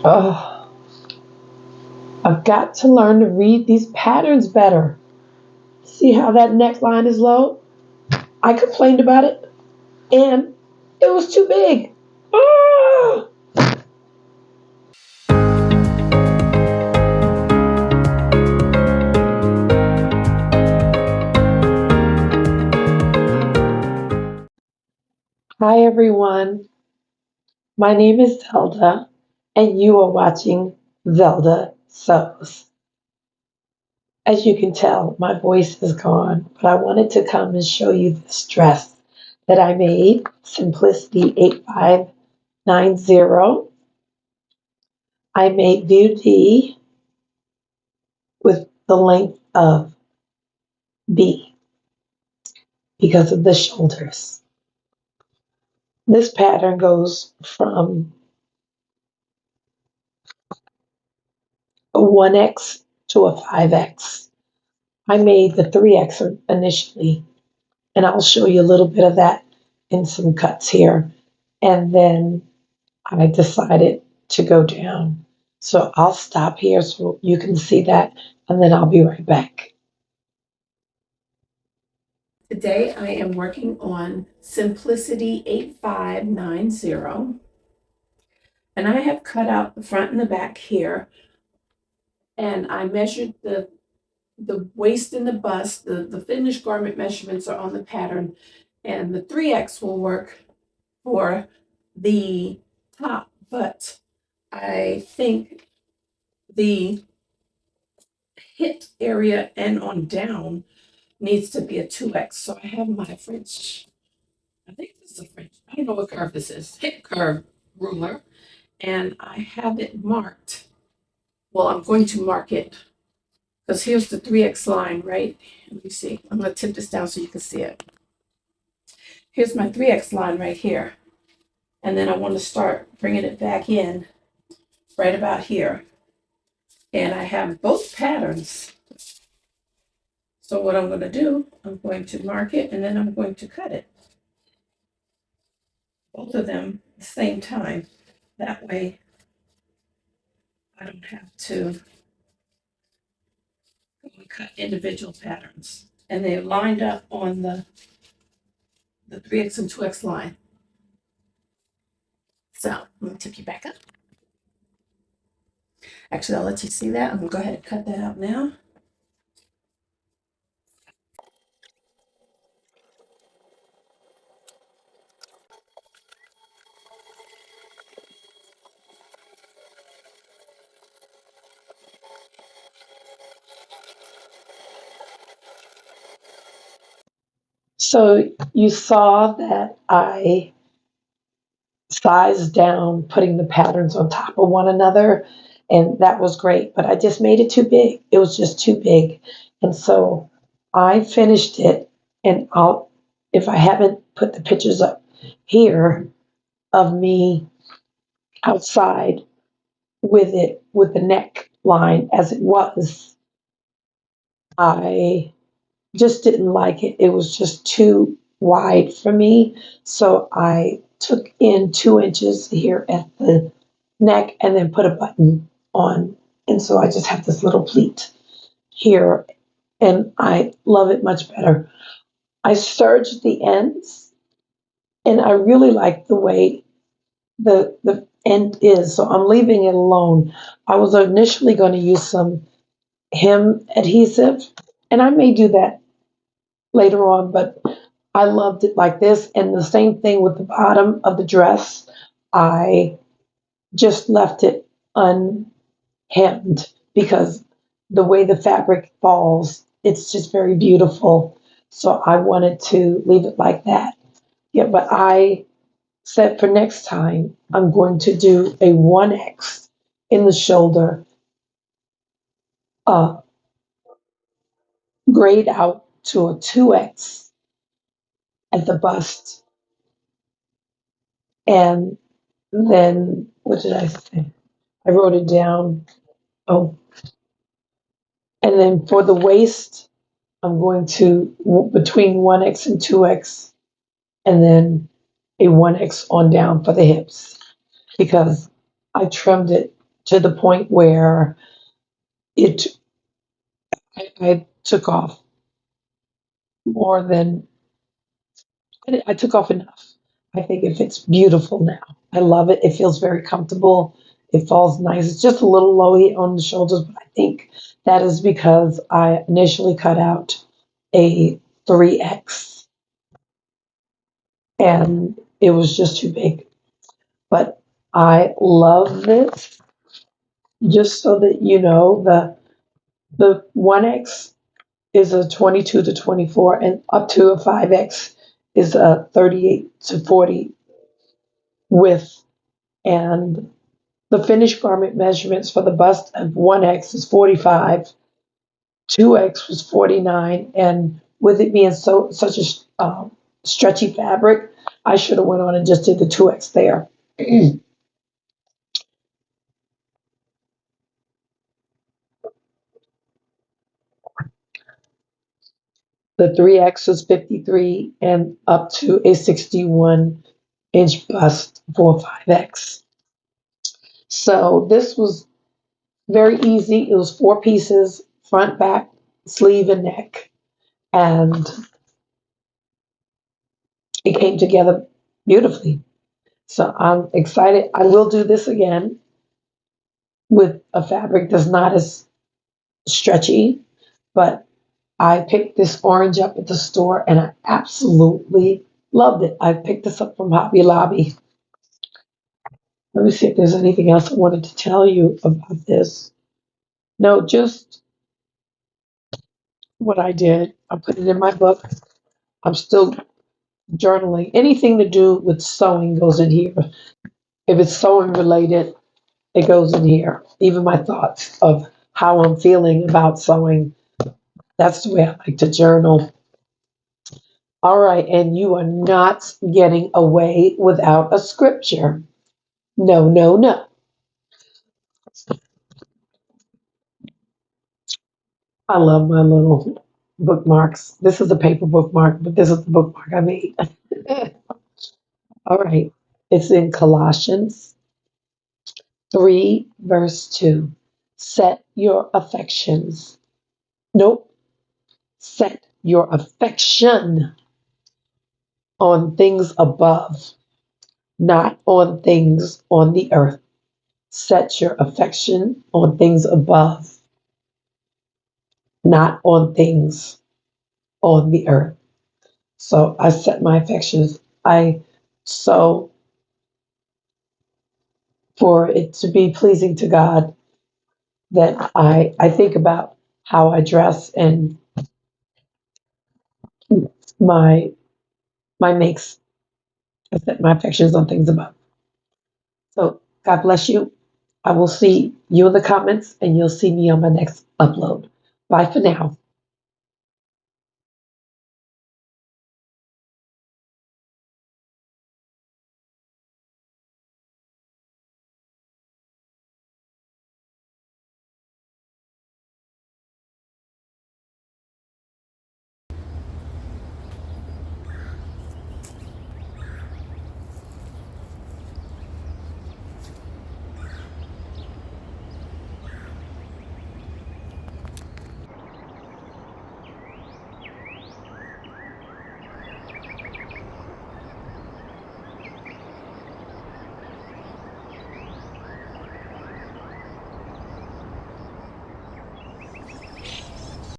Oh, I've got to learn to read these patterns better. See how that neckline is low? I complained about it and it was too big. Ah! Hi everyone, my name is Zelda and you are watching Zelda Sews. As you can tell, my voice is gone, but I wanted to come and show you this dress that I made, Simplicity 8590. I made view D with the length of B because of the shoulders. This pattern goes from a 1X to a 5X. I made the 3X initially, and I'll show you a little bit of that in some cuts here. And then I decided to go down. So I'll stop here so you can see that, and then I'll be right back. Today I am working on Simplicity 8590, and I have cut out the front and the back here, and I measured the waist and the bust. The finished garment measurements are on the pattern, and the 3X will work for the top, but I think the hip area and on down needs to be a 2X. So I have my French, I think this is a French, I don't know what curve this is, hip curve ruler, and I have it marked. Well, I'm going to mark it because here's the 3X line, right? Let me see. I'm going to tip this down so you can see it. Here's my 3X line right here. And then I want to start bringing it back in right about here. And I have both patterns. So what I'm going to do, I'm going to mark it and then I'm going to cut it. Both of them at the same time. That way I don't have to cut individual patterns. And they're lined up on the 3X and 2X line. So I'm going to tip you back up. Actually, I'll let you see that. I'm going to go ahead and cut that out now. So you saw that I sized down putting the patterns on top of one another, and that was great, but I just made it too big. It was just too big. And so I finished it, and I'll, if I haven't put the pictures up here of me outside with it, with the neck line as it was, I just didn't like it. It was just too wide for me. So I took in 2 inches here at the neck and then put a button on. And so I just have this little pleat here and I love it much better. I serged the ends and I really like the way the end is. So I'm leaving it alone. I was initially going to use some hem adhesive and I may do that later on, but I loved it like this. And the same thing with the bottom of the dress. I just left it unhemmed because the way the fabric falls, it's just very beautiful. So I wanted to leave it like that. Yeah, but I said for next time, I'm going to do a 1X in the shoulder, uh, grade out to a 2X at the bust. And then, what did I say? I wrote it down. Oh, and then for the waist, I'm going to between 1X and 2X, and then a 1X on down for the hips because I trimmed it to the point where it I took off more than I took off enough. I think it fits beautiful now. I love it. It feels very comfortable. It falls nice. It's just a little lowy on the shoulders, but I think that is because I initially cut out a 3X and it was just too big. But I love it. Just so that you know, the 1X is a 22 to 24, and up to a 5X is a 38 to 40 width. And the finished garment measurements for the bust of 1X is 45, 2X was 49, and with it being such a stretchy fabric, I should have went on and just did the 2X there. The 3X was 53 and up to a 61-inch bust for 5X. So this was very easy. It was 4 pieces, front, back, sleeve, and neck. And it came together beautifully. So I'm excited. I will do this again with a fabric that's not as stretchy, but I picked this orange up at the store and I absolutely loved it. I picked this up from Hobby Lobby. Let me see if there's anything else I wanted to tell you about this. No, just what I did. I put it in my book. I'm still journaling. Anything to do with sewing goes in here. If it's sewing related, it goes in here. Even my thoughts of how I'm feeling about sewing. That's the way I like to journal. All right, and you are not getting away without a scripture. No, no, no. I love my little bookmarks. This is a paper bookmark, but this is the bookmark I made. All right. It's in Colossians 3, verse 2. Set your affections. Nope. Set your affection on things above, not on things on the earth. Set your affection on things above, not on things on the earth. So I set my affections. So for it to be pleasing to God, that I think about how I dress and my my makes. I set my affections on things above. So God bless you. I will see you in the comments and you'll see me on my next upload. Bye for now.